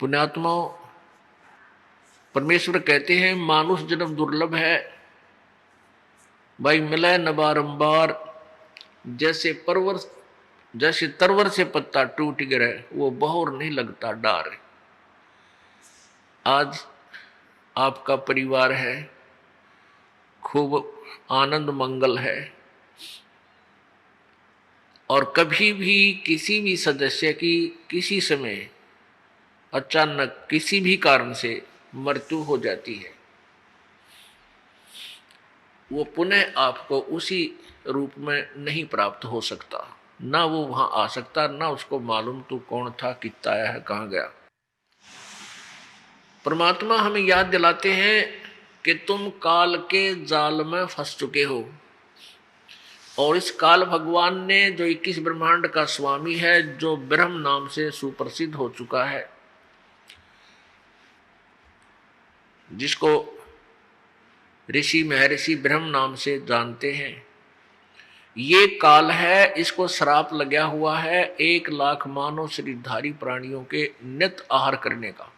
पुण्यात्माओं, परमेश्वर कहते हैं मानुष जन्म दुर्लभ है भाई, मिला न बारंबार। जैसे तरवर से पत्ता टूट गिरे, वो बहोर नहीं लगता डार। आज आपका परिवार है, खूब आनंद मंगल है, और कभी भी किसी भी सदस्य की किसी समय अचानक किसी भी कारण से मृत्यु हो जाती है, वो पुनः आपको उसी रूप में नहीं प्राप्त हो सकता। ना वो वहां आ सकता, ना उसको मालूम तू कौन था, कितना आया है, कहां गया। परमात्मा हमें याद दिलाते हैं कि तुम काल के जाल में फंस चुके हो, और इस काल भगवान ने जो 21 ब्रह्मांड का स्वामी है, जो ब्रह्म नाम से सुप्रसिद्ध हो चुका है, जिसको ऋषि महर्षि ब्रह्म नाम से जानते हैं, ये काल है, इसको श्राप लगा हुआ है 1,00,000 मानव शरीरधारी प्राणियों के नित आहार करने का।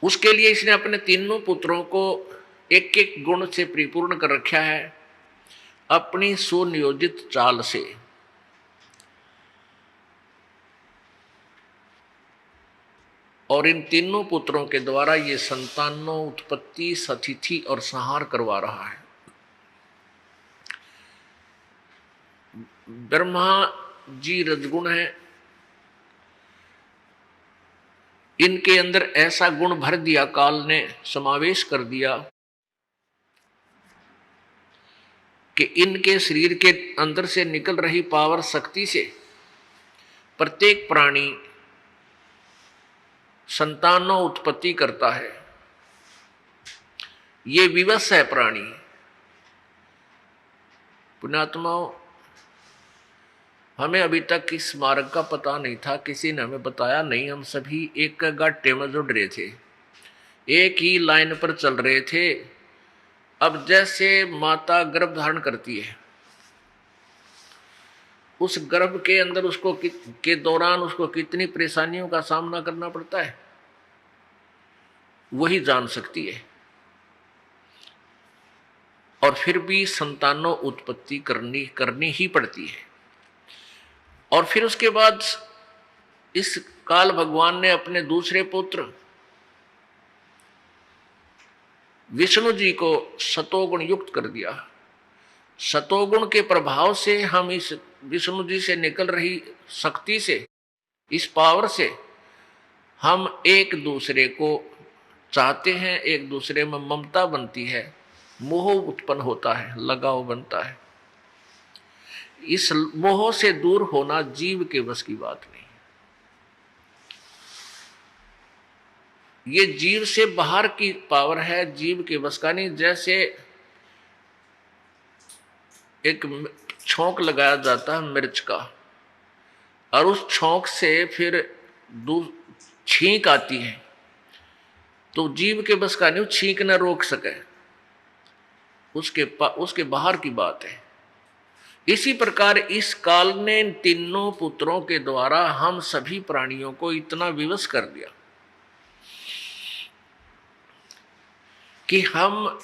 उसके लिए इसने अपने तीनों पुत्रों को एक एक गुण से परिपूर्ण कर रखा है, अपनी सुनियोजित चाल से। और इन तीनों पुत्रों के द्वारा ये संतानों उत्पत्ति, सतिथि और संहार करवा रहा है। ब्रह्मा जी रजगुण है, इनके अंदर ऐसा गुण भर दिया काल ने, समावेश कर दिया कि इनके शरीर के अंदर से निकल रही पावर शक्ति से प्रत्येक प्राणी संतानों उत्पत्ति करता है। ये विवश है प्राणी। पुण्यात्माओं, हमें अभी तक इस मार्ग का पता नहीं था, किसी ने हमें बताया नहीं। हम सभी एक गट्टे में जुड़ रहे थे, एक ही लाइन पर चल रहे थे। अब जैसे माता गर्भ धारण करती है, उस गर्भ के अंदर उसको के दौरान उसको कितनी परेशानियों का सामना करना पड़ता है, वही जान सकती है। और फिर भी संतानों उत्पत्ति करनी ही पड़ती है। और फिर उसके बाद इस काल भगवान ने अपने दूसरे पुत्र विष्णु जी को सतोगुण युक्त कर दिया। सतोगुण के प्रभाव से हम इस विष्णु जी से निकल रही शक्ति से, इस पावर से हम एक दूसरे को चाहते हैं, एक दूसरे में ममता बनती है, मोह उत्पन्न होता है, लगाव बनता है। इस मोह से दूर होना जीव के बस की बात नहीं। ये जीव से बाहर की पावर है, जीव के बस का नहीं। जैसे एक छोंक लगाया जाता है मिर्च का, और उस छोंक से फिर छींक आती है, तो जीव के बस का नहीं, छींक न रोक सके, उसके बाहर की बात है। इसी प्रकार इस काल ने इन तीनों पुत्रों के द्वारा हम सभी प्राणियों को इतना विवश कर दिया कि हम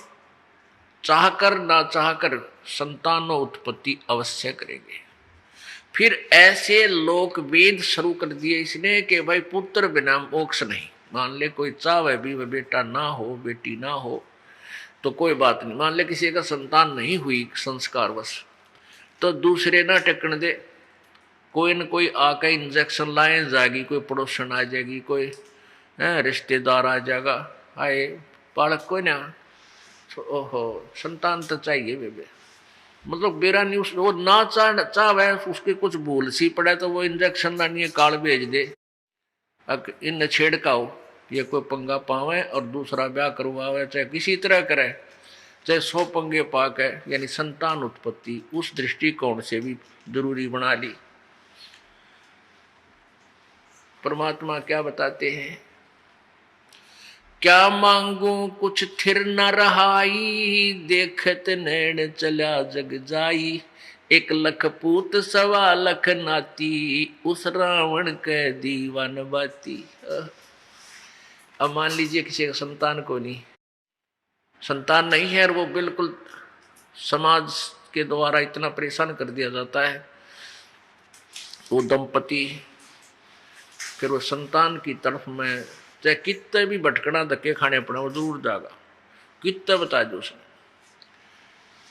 चाहकर ना चाहकर संतानों उत्पत्ति अवश्य करेंगे। फिर ऐसे लोक वेद शुरू कर दिए इसने कि भाई पुत्र बिना मोक्ष नहीं। मान ले कोई चाहे भी वह बेटा ना हो, बेटी ना हो, तो कोई बात नहीं। मान ले किसी का संतान नहीं हुई संस्कारवश, तो दूसरे ना टेकन दे, कोई न कोई आकर इंजेक्शन लाए जाएगी, कोई पड़ोसन आ जाएगी, कोई रिश्तेदार आ जाएगा, आए बालक कोई ना, ओहो संतान तो चाहिए बेबे। मतलब बेरा नहीं, वो ना चाहे उसके कुछ भूल सी पड़े तो वो इंजेक्शन लानी काल भेज दे, इन छेड़काओ, ये कोई पंगा पावे और दूसरा ब्याह करवावे, चाहे किसी तरह करे, चाहे 100 पंगे पाक है। यानी संतान उत्पत्ति उस दृष्टिकोण से भी जरूरी बना ली। परमात्मा क्या बताते हैं, क्या मांगू कुछ थिर न रहाई, देखत नैन चला जग जाई, एक लख पूत सवा लख नाती, उस रावण के दीवान बाती। अब मान लीजिए किसी का संतान को नहीं, संतान नहीं है और वो बिल्कुल समाज के द्वारा इतना परेशान कर दिया जाता है, वो दंपति फिर वो संतान की तरफ में चाहे कितने भी भटकना धक्के खाने पड़े वो जरूर जाएगा, कितने बता दो उसने,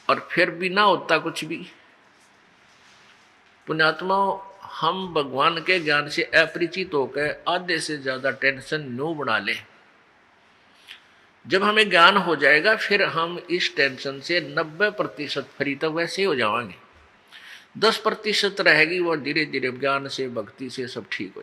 और फिर भी ना होता कुछ भी। पुण्यात्मा, हम भगवान के ज्ञान से अपरिचित होकर आधे से ज्यादा टेंशन न्यू बना ले। जब हमें ज्ञान हो जाएगा फिर हम इस टेंशन से 90% फ्री तक वैसे ही हो जाएंगे, 10% रहेगी वो धीरे धीरे ज्ञान से भक्ति से सब ठीक हो जाएगा।